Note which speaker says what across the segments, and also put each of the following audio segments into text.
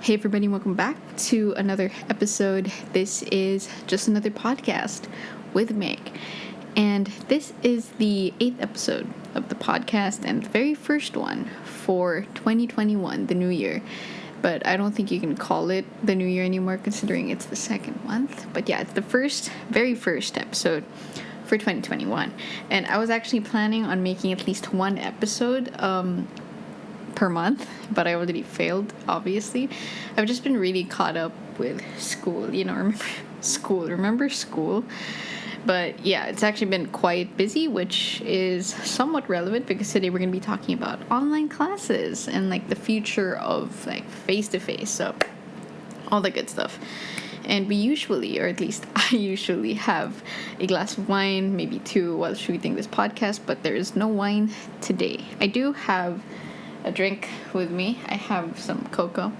Speaker 1: Hey everybody, welcome back to another episode. This is just another podcast with Meg. And this is the 8th episode of the podcast and the very first one for 2021, the new year. But I don't think you can call it the new year anymore considering it's the second month. But yeah, it's the very first episode for 2021. And I was actually planning on making at least one episode per month, but I already failed, obviously. I've just been really caught up with school, remember school? But yeah, it's actually been quite busy, which is somewhat relevant because today we're going to be talking about online classes and like the future of like face-to-face, so all the good stuff. And we usually, or at least I usually, have a glass of wine, maybe two, while shooting this podcast, but there is no wine today. I do have a drink with me. I have some cocoa,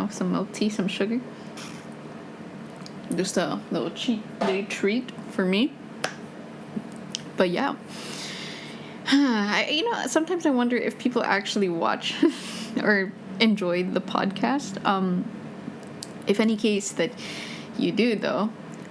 Speaker 1: some milk tea, some sugar. Just a little cheat day treat for me. But yeah, sometimes I wonder if people actually watch or enjoy the podcast. If any case that you do, though,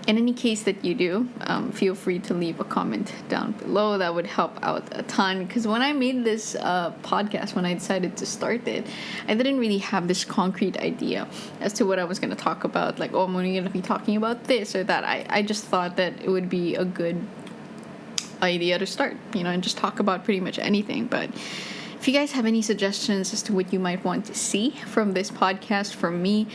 Speaker 1: in any case that you do, feel free to leave a comment down below. That would help out a ton. Because when I made this podcast, when I decided to start it, I didn't really have this concrete idea as to what I was going to talk about. Like, I'm only going to be talking about this or that. I just thought that it would be a good idea to start, and just talk about pretty much anything. But if you guys have any suggestions as to what you might want to see from this podcast from me,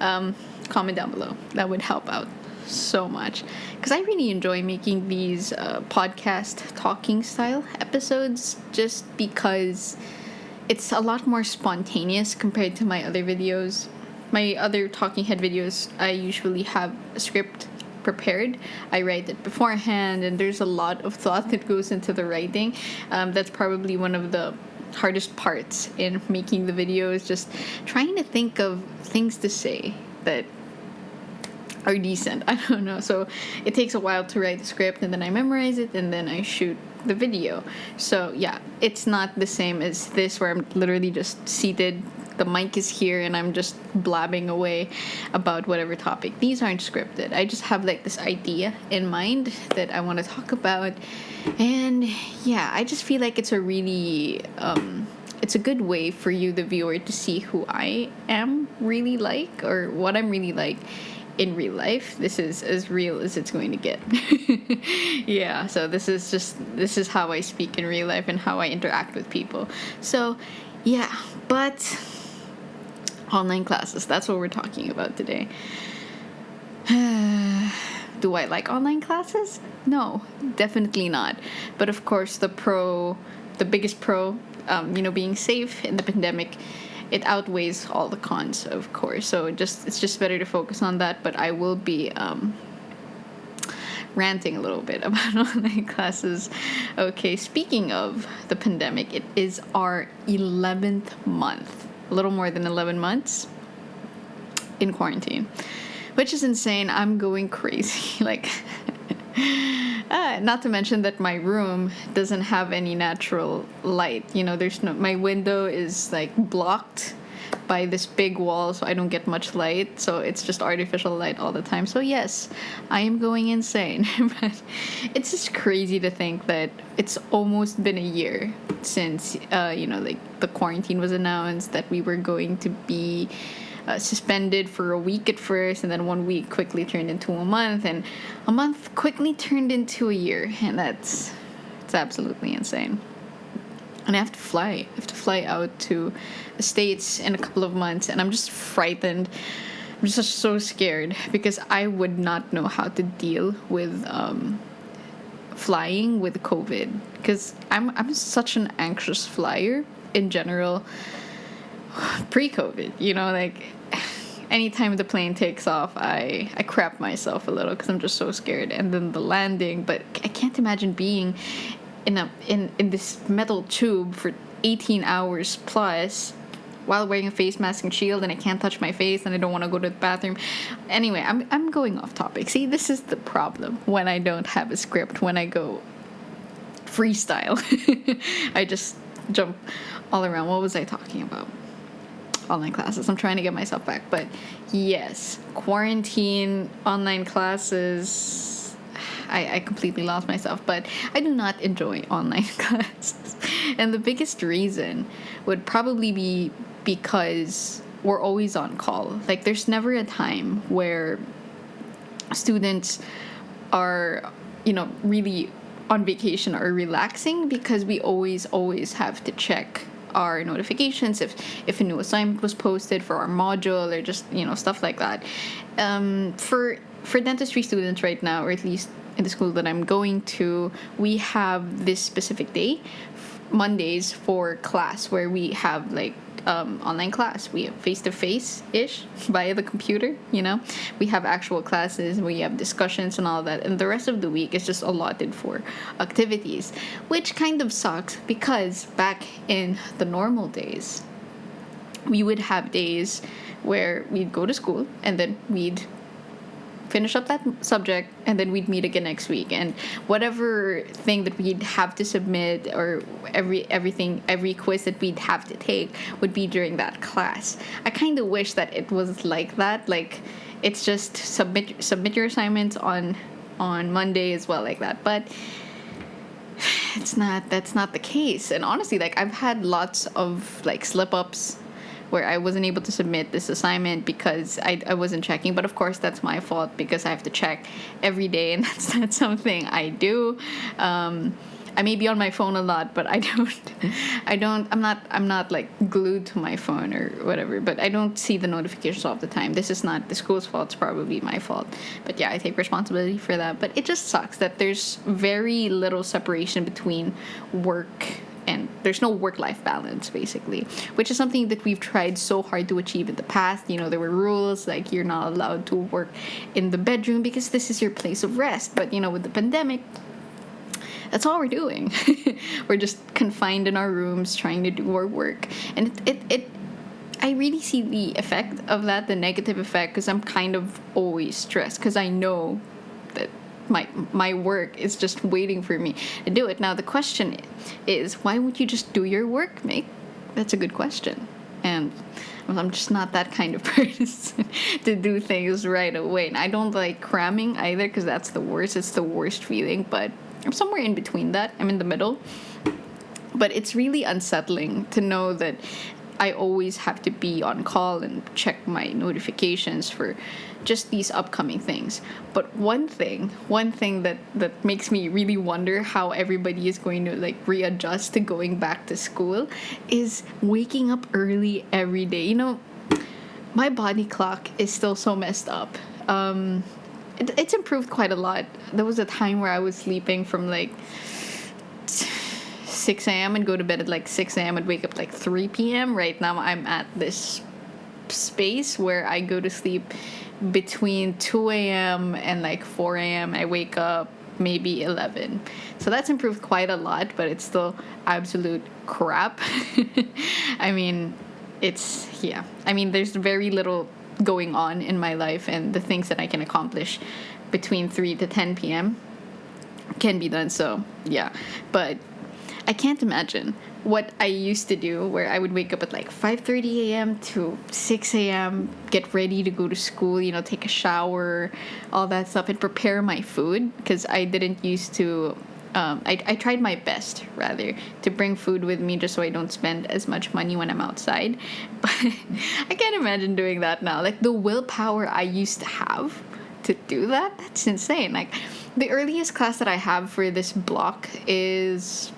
Speaker 1: comment down below. That would help out so much, because I really enjoy making these podcast talking style episodes, just because it's a lot more spontaneous compared to my other videos. My other talking head videos, I usually have a script prepared. I write it beforehand, and there's a lot of thought that goes into the writing. That's probably one of the hardest parts in making the videos, just trying to think of things to say that are decent. I don't know. So it takes a while to write the script, and then I memorize it, and then I shoot the video. So yeah, it's not the same as this where I'm literally just seated, the mic is here, and I'm just blabbing away about whatever topic. These aren't scripted. I just have like this idea in mind that I want to talk about. And yeah, I just feel like it's a really it's a good way for you, the viewer, to see who I am really like, or what I'm really like in real life. This is as real as it's going to get. Yeah, so this is how I speak in real life and how I interact with people. So yeah, but online classes, that's what we're talking about today. Do I like online classes? No, definitely not. But of course, the biggest pro, being safe in the pandemic, it outweighs all the cons, of course. So it's just better to focus on that. But I will be ranting a little bit about online classes. Okay, speaking of the pandemic, it is our 11th month, a little more than 11 months in quarantine, which is insane. I'm going crazy. Like, not to mention that my room doesn't have any natural light. My window is like blocked by this big wall, so I don't get much light. So it's just artificial light all the time. So yes, I am going insane. But it's just crazy to think that it's almost been a year since, the quarantine was announced, that we were going to be suspended for a week at first, and then 1 week quickly turned into a month, and a month quickly turned into a year, and it's absolutely insane. And I have to fly out to the States in a couple of months, and I'm just frightened. I'm just so scared because I would not know how to deal with flying with COVID, because I'm such an anxious flyer in general. Pre-COVID, anytime the plane takes off, I crap myself a little because I'm just so scared. And then the landing, but I can't imagine being in this metal tube for 18 hours plus while wearing a face mask and shield, and I can't touch my face, and I don't want to go to the bathroom. Anyway, I'm going off topic. See, this is the problem when I don't have a script, when I go freestyle. I just jump all around. What was I talking about? online classes. I'm trying to get myself back. But yes, quarantine, online classes, I completely lost myself. But I do not enjoy online classes. And the biggest reason would probably be because we're always on call. Like, there's never a time where students are, really on vacation or relaxing, because we always have to check our notifications if a new assignment was posted for our module, or just stuff like that. For dentistry students right now, or at least in the school that I'm going to, we have this specific day, Mondays, for class, where we have like online class. We have face-to-face-ish via the computer, We have actual classes, we have discussions and all that. And the rest of the week is just allotted for activities, which kind of sucks, because back in the normal days, we would have days where we'd go to school and then we'd finish up that subject, and then we'd meet again next week, and whatever thing that we'd have to submit, or every quiz that we'd have to take, would be during that class. I kind of wish that it was like that. Like, it's just submit your assignments on Monday as well, like that. But that's not the case. And honestly, like, I've had lots of like slip-ups where I wasn't able to submit this assignment because I wasn't checking. But of course, that's my fault, because I have to check every day, and that's not something I do. I may be on my phone a lot, but I'm not like glued to my phone or whatever, but I don't see the notifications all the time. This is not the school's fault, it's probably my fault. But yeah, I take responsibility for that. But it just sucks that there's very little separation between work, and there's no work-life balance, basically, which is something that we've tried so hard to achieve in the past. There were rules like you're not allowed to work in the bedroom because this is your place of rest. But, with the pandemic, that's all we're doing. We're just confined in our rooms trying to do our work. And I really see the effect of that, the negative effect, because I'm kind of always stressed, because I know that my work is just waiting for me to do it. Now, the question is, why won't you just do your work, mate? That's a good question. And I'm just not that kind of person to do things right away. And I don't like cramming either, because that's the worst. It's the worst feeling. But I'm somewhere in between that. I'm in the middle. But it's really unsettling to know that I always have to be on call and check my notifications for just these upcoming things. But one thing that makes me really wonder how everybody is going to like readjust to going back to school is waking up early every day. My body clock is still so messed up. It's improved quite a lot. There was a time where I was sleeping from like 6 a.m. and go to bed at like 6 a.m. and wake up like 3 p.m. Right now I'm at this space where I go to sleep between 2 a.m. and like 4 a.m. I wake up maybe 11. So that's improved quite a lot, but it's still absolute crap. There's very little going on in my life, and the things that I can accomplish between 3 to 10 p.m. can be done. So yeah, but I can't imagine what I used to do, where I would wake up at like 5:30 a.m. to 6 a.m., get ready to go to school, take a shower, all that stuff, and prepare my food, because I didn't used to. I tried my best, rather, to bring food with me just so I don't spend as much money when I'm outside. But I can't imagine doing that now. Like, the willpower I used to have to do that's insane. Like, the earliest class that I have for this block is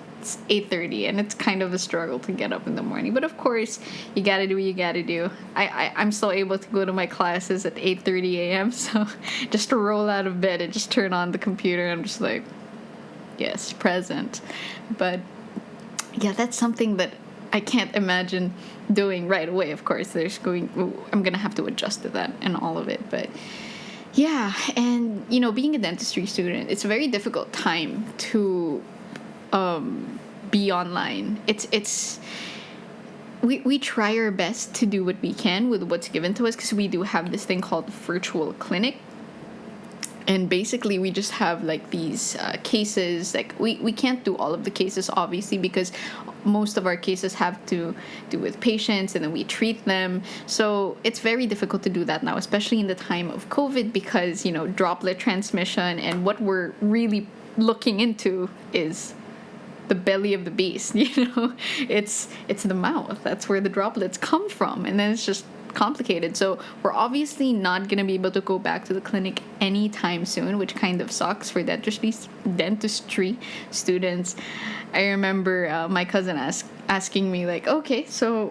Speaker 1: 8:30, and it's kind of a struggle to get up in the morning. But of course, you gotta do what you gotta do. I'm still able to go to my classes at 8:30 a.m. So just to roll out of bed and just turn on the computer, I'm just like, yes, present. But yeah, that's something that I can't imagine doing right away. Of course, I'm gonna have to adjust to that and all of it. But yeah, and being a dentistry student, it's a very difficult time to be online. We try our best to do what we can with what's given to us, because we do have this thing called virtual clinic, And basically we just have like these cases. Like we can't do all of the cases, obviously, because most of our cases have to do with patients and then we treat them. So it's very difficult to do that now, especially in the time of COVID, because droplet transmission, and what we're really looking into is the belly of the beast. It's the mouth. That's where the droplets come from, and then it's just complicated. So we're obviously not going to be able to go back to the clinic anytime soon, which kind of sucks for dentistry students. I remember my cousin asking me like, okay, so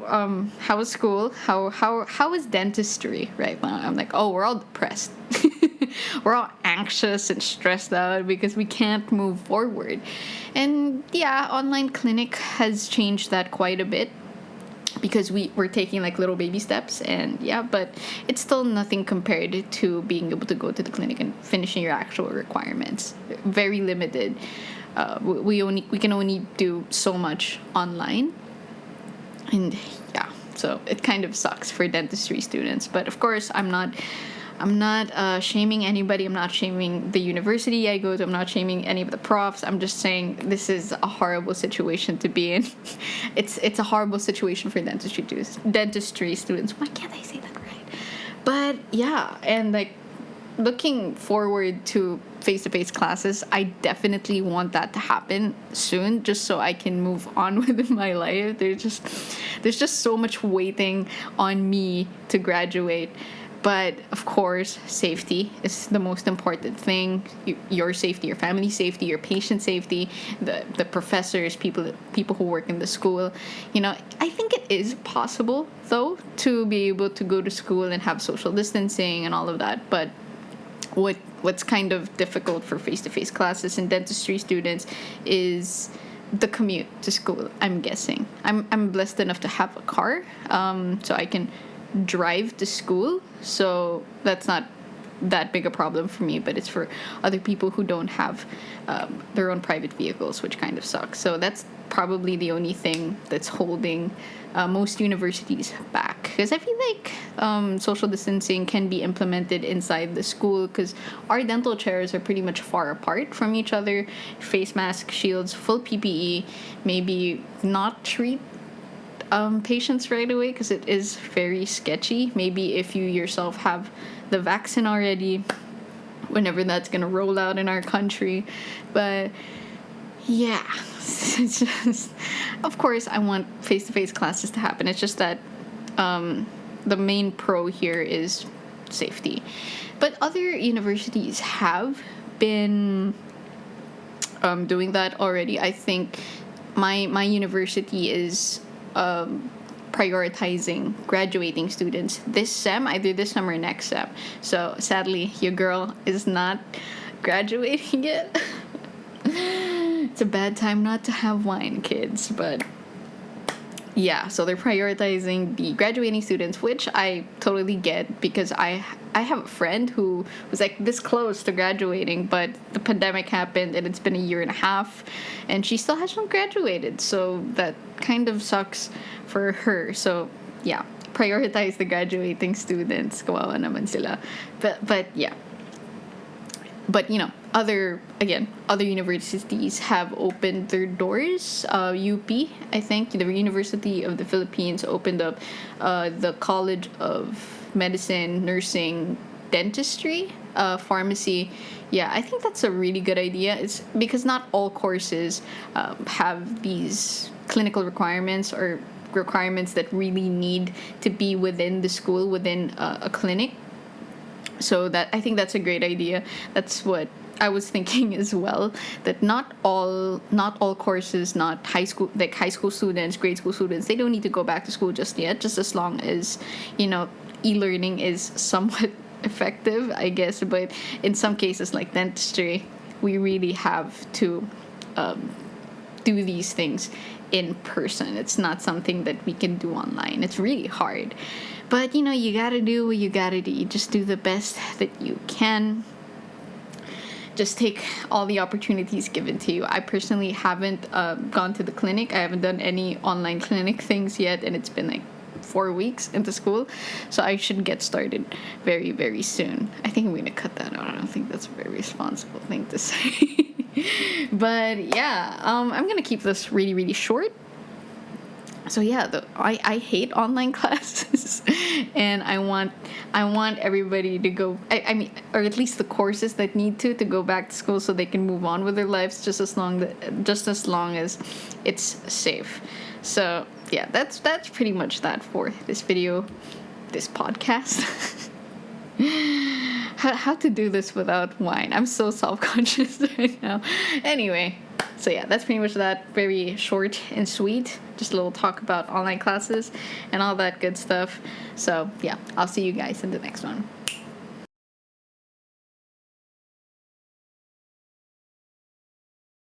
Speaker 1: how is school? How is dentistry right now? I'm like, oh, we're all depressed. We're all anxious and stressed out because we can't move forward. And yeah, online clinic has changed that quite a bit, because we're taking like little baby steps, and yeah, but it's still nothing compared to being able to go to the clinic and finishing your actual requirements. Very limited. We can only do so much online, and yeah, so it kind of sucks for dentistry students. But of course, I'm not shaming anybody. I'm not shaming the university I go to. I'm not shaming any of the profs. I'm just saying this is a horrible situation to be in. It's a horrible situation for dentistry students. Why can't I say that right? But yeah, and like looking forward to face-to-face classes, I definitely want that to happen soon, just so I can move on with my life. There's just so much waiting on me to graduate. But of course, safety is the most important thing. Your safety, your family's safety, your patient safety, the professors, people who work in the school. I think it is possible, though, to be able to go to school and have social distancing and all of that. But what's kind of difficult for face-to-face classes and dentistry students is the commute to school, I'm guessing. I'm blessed enough to have a car, so I can drive to school, so that's not that big a problem for me, but it's for other people who don't have their own private vehicles, which kind of sucks. So that's probably the only thing that's holding most universities back, because I feel like social distancing can be implemented inside the school, because our dental chairs are pretty much far apart from each other. Face mask, shields, full PPE, maybe not treat patients right away, because it is very sketchy. Maybe if you yourself have the vaccine already, whenever that's going to roll out in our country. But yeah, it's just, of course I want face-to-face classes to happen. It's just that the main pro here is safety. But other universities have been doing that already. I think my university is prioritizing graduating students this sem, either this sem or next sem. So sadly, your girl is not graduating yet. It's a bad time not to have wine, kids. But yeah, so they're prioritizing the graduating students, which I totally get, because I have a friend who was like this close to graduating, but the pandemic happened and it's been a year and a half and she still hasn't graduated. So that kind of sucks for her. So yeah, prioritize the graduating students. Kawawa naman sila. But yeah. But other universities have opened their doors. UP, I think, the University of the Philippines opened up the College of Medicine, Nursing, Dentistry, Pharmacy. Yeah, I think that's a really good idea. It's because not all courses have these clinical requirements or requirements that really need to be within the school, within a clinic. So I think that's a great idea. That's what I was thinking as well, that not all courses, not high school students, grade school students, they don't need to go back to school just yet, just as long as e-learning is somewhat effective, I guess. But in some cases like dentistry, we really have to do these things in person. It's not something that we can do online. It's really hard. But you gotta do what you gotta do. You just do the best that you can. Just take all the opportunities given to you. I personally haven't gone to the clinic. I haven't done any online clinic things yet, and it's been like 4 weeks into school, so I should get started very, very soon. I think I'm gonna cut that out. I don't think that's a very responsible thing to say. But yeah, I'm gonna keep this really, really short. So yeah, I hate online classes, and I want everybody to go. I mean, or at least the courses that need to go back to school so they can move on with their lives just as long as it's safe. So yeah, that's pretty much that for this video, this podcast. How to do this without wine? I'm so self-conscious right now. Anyway. So yeah, that's pretty much that. Very short and sweet. Just a little talk about online classes and all that good stuff. So yeah, I'll see you guys in the next one.